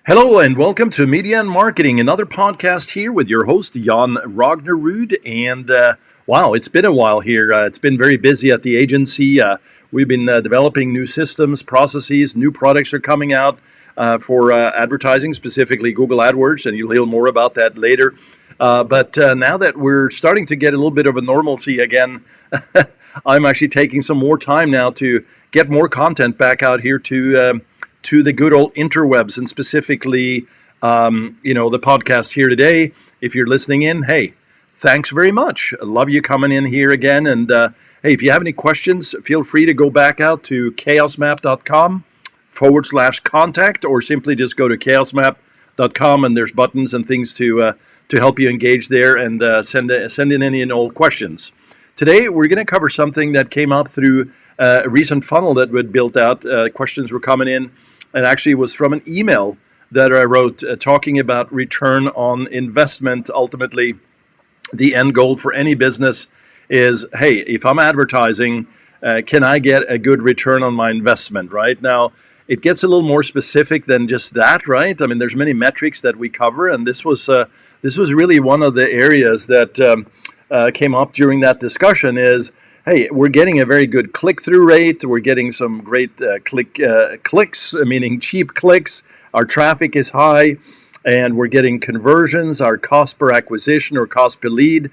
Hello and welcome to Media and Marketing, another podcast here with your host, Jon Rognerud. And wow, it's been a while here. It's been very busy at the agency. We've been developing new systems, processes, new products are coming out for advertising, specifically Google AdWords, and you'll hear more about that later. But now that we're starting to get a little bit of a normalcy again, I'm actually taking some more time now to get more content back out here to the good old interwebs, and specifically, the podcast here today. If you're listening in, hey, thanks very much. I love you coming in here again. And hey, if you have any questions, feel free to go back out to chaosmap.com/contact, or simply just go to chaosmap.com and there's buttons and things to help you engage there and send in any and all questions. Today, we're going to cover something that came up through a recent funnel that we built out. Questions were coming in. And actually it was from an email that I wrote talking about return on investment. Ultimately, the end goal for any business is, hey, if I'm advertising, can I get a good return on my investment, right? Now, it gets a little more specific than just that, right? I mean, there's many metrics that we cover, and this was really one of the areas that came up during that discussion is, hey, we're getting a very good click-through rate. We're getting some great clicks, meaning cheap clicks. Our traffic is high, and we're getting conversions. Our cost per acquisition or cost per lead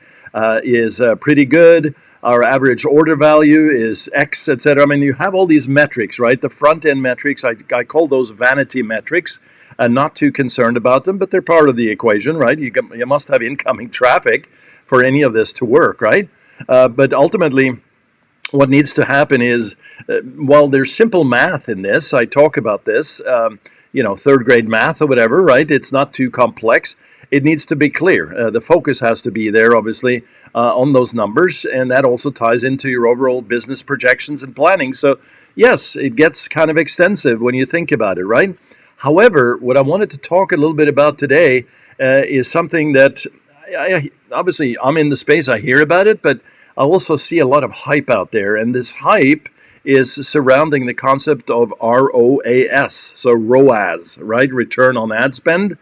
is pretty good. Our average order value is X, etc. I mean, you have all these metrics, right? The front-end metrics, I call those vanity metrics, and not too concerned about them, but they're part of the equation, right? You must have incoming traffic for any of this to work, right? But ultimately, what needs to happen is, while there's simple math in this, I talk about this, third grade math or whatever, right? It's not too complex. It needs to be clear. The focus has to be there, obviously, on those numbers, and that also ties into your overall business projections and planning. So, yes, it gets kind of extensive when you think about it, right? However, what I wanted to talk a little bit about today is something that obviously I'm in the space, I hear about it, but I also see a lot of hype out there, and this hype is surrounding the concept of ROAS, so ROAS, right? Return on ad spend.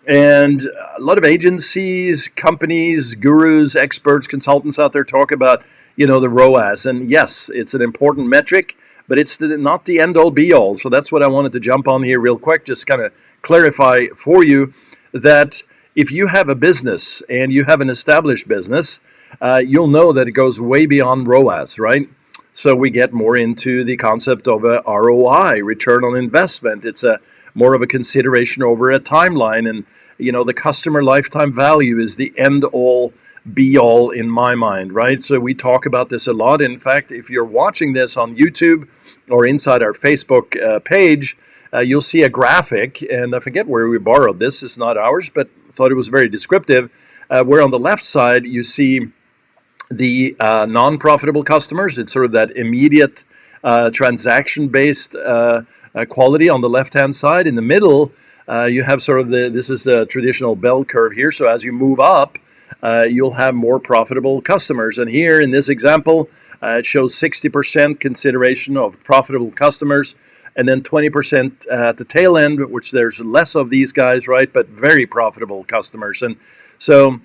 And a lot of agencies, companies, gurus, experts, consultants out there talk about, the ROAS. And yes, it's an important metric, but it's not the end-all be-all. So that's what I wanted to jump on here real quick, just kind of clarify for you that if you have a business and you have an established business, you'll know that it goes way beyond ROAS, right? So we get more into the concept of a ROI, return on investment. It's more of a consideration over a timeline. And, the customer lifetime value is the end-all, be-all in my mind, right? So we talk about this a lot. In fact, if you're watching this on YouTube or inside our Facebook page, you'll see a graphic, and I forget where we borrowed this. It's not ours, but thought it was very descriptive, where on the left side you see the non-profitable customers. It's sort of that immediate transaction-based quality on the left-hand side. In the middle, you have sort of this is the traditional bell curve here. So as you move up, you'll have more profitable customers. And here in this example, it shows 60% consideration of profitable customers, and then 20% at the tail end, which there's less of these guys, right? But very profitable customers. And so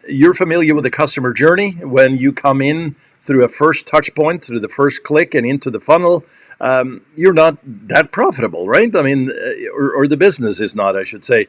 you're familiar with the customer journey. When you come in through a first touch point, through the first click and into the funnel, you're not that profitable, right? I mean, or the business is not, I should say,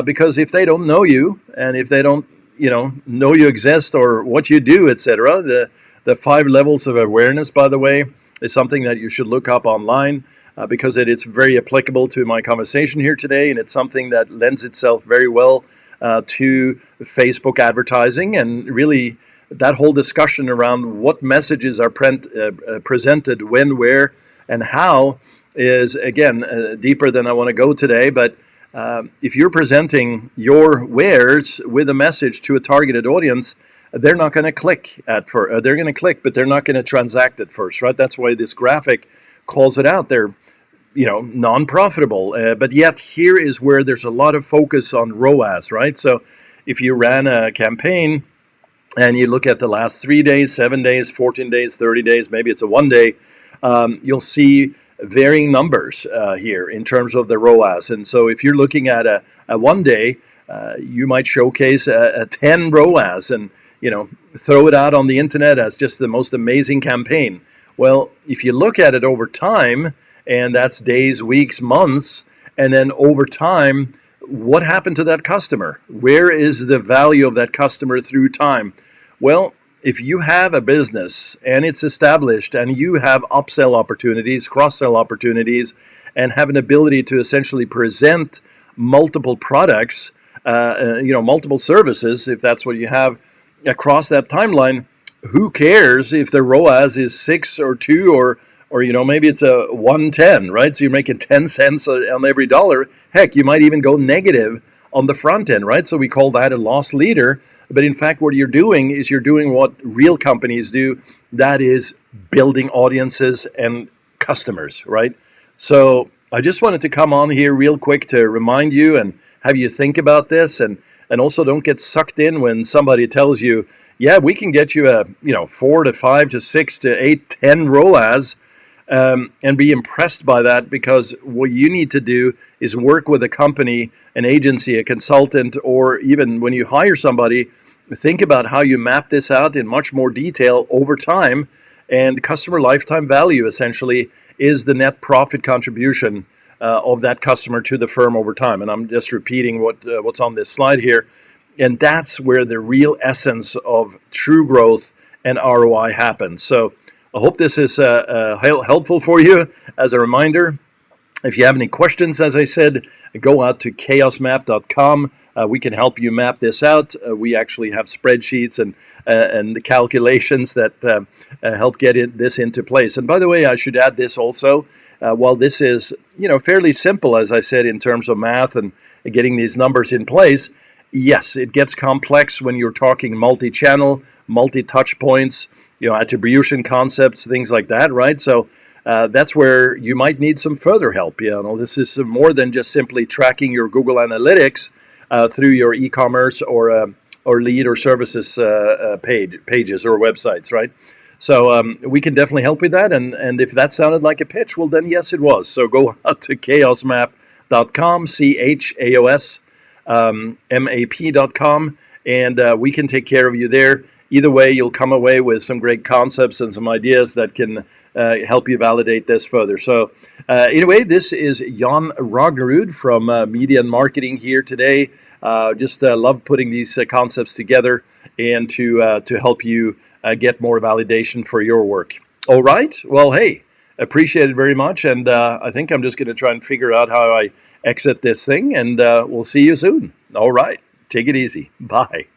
because if they don't know you, and if they don't, know you exist or what you do, etc., the 5 levels of awareness, by the way, is something that you should look up online. Because it's very applicable to my conversation here today, and it's something that lends itself very well to Facebook advertising, and really that whole discussion around what messages are presented when, where, and how is, again, deeper than I want to go today. But if you're presenting your wares with a message to a targeted audience, they're not going to click at first. They're going to click, but they're not going to transact at first, right? That's why this graphic calls it out. They're non-profitable, but yet here is where there's a lot of focus on ROAS, right? So if you ran a campaign and you look at the last 3 days, 7 days, 14 days, 30 days, maybe it's a 1 day, you'll see varying numbers here in terms of the ROAS. And so if you're looking at a one day, you might showcase a 10 ROAS and throw it out on the internet as just the most amazing campaign. Well, if you look at it over time, and that's days, weeks, months, and then over time, what happened to that customer? Where is the value of that customer through time? Well, if you have a business and it's established and you have upsell opportunities, cross-sell opportunities, and have an ability to essentially present multiple products, multiple services, if that's what you have across that timeline, who cares if the ROAS is 6 or 2 or maybe it's a 110, right? So you're making 10 cents on every dollar. Heck, you might even go negative on the front end, right? So we call that a loss leader. But in fact, what you're doing is you're doing what real companies do. That is building audiences and customers, right? So I just wanted to come on here real quick to remind you and have you think about this, and also don't get sucked in when somebody tells you, yeah, we can get you a 4 to 5 to 6 to 8, 10 ROAS. And be impressed by that, because what you need to do is work with a company, an agency, a consultant, or even when you hire somebody, think about how you map this out in much more detail over time. And customer lifetime value essentially is the net profit contribution of that customer to the firm over time. And I'm just repeating what's on this slide here. And that's where the real essence of true growth and ROI happens. So I hope this is helpful for you. As a reminder, if you have any questions, as I said, go out to chaosmap.com. We can help you map this out. We actually have spreadsheets and the calculations that help get this into place. And by the way, I should add this also. While this is fairly simple, as I said, in terms of math and getting these numbers in place, yes, it gets complex when you're talking multi-channel, multi-touch points, attribution concepts, things like that, right? So that's where you might need some further help. This is more than just simply tracking your Google Analytics through your e-commerce or lead or services pages or websites, right? So we can definitely help with that. And if that sounded like a pitch, well, then yes, it was. So go out to chaosmap.com, chaosmap.com, and we can take care of you there. Either way, you'll come away with some great concepts and some ideas that can help you validate this further. So anyway, this is Jon Rognerud from Media and Marketing here today. Just love putting these concepts together and to help you get more validation for your work. All right. Well, hey, appreciate it very much. And I think I'm just going to try and figure out how I exit this thing, and we'll see you soon. All right. Take it easy. Bye.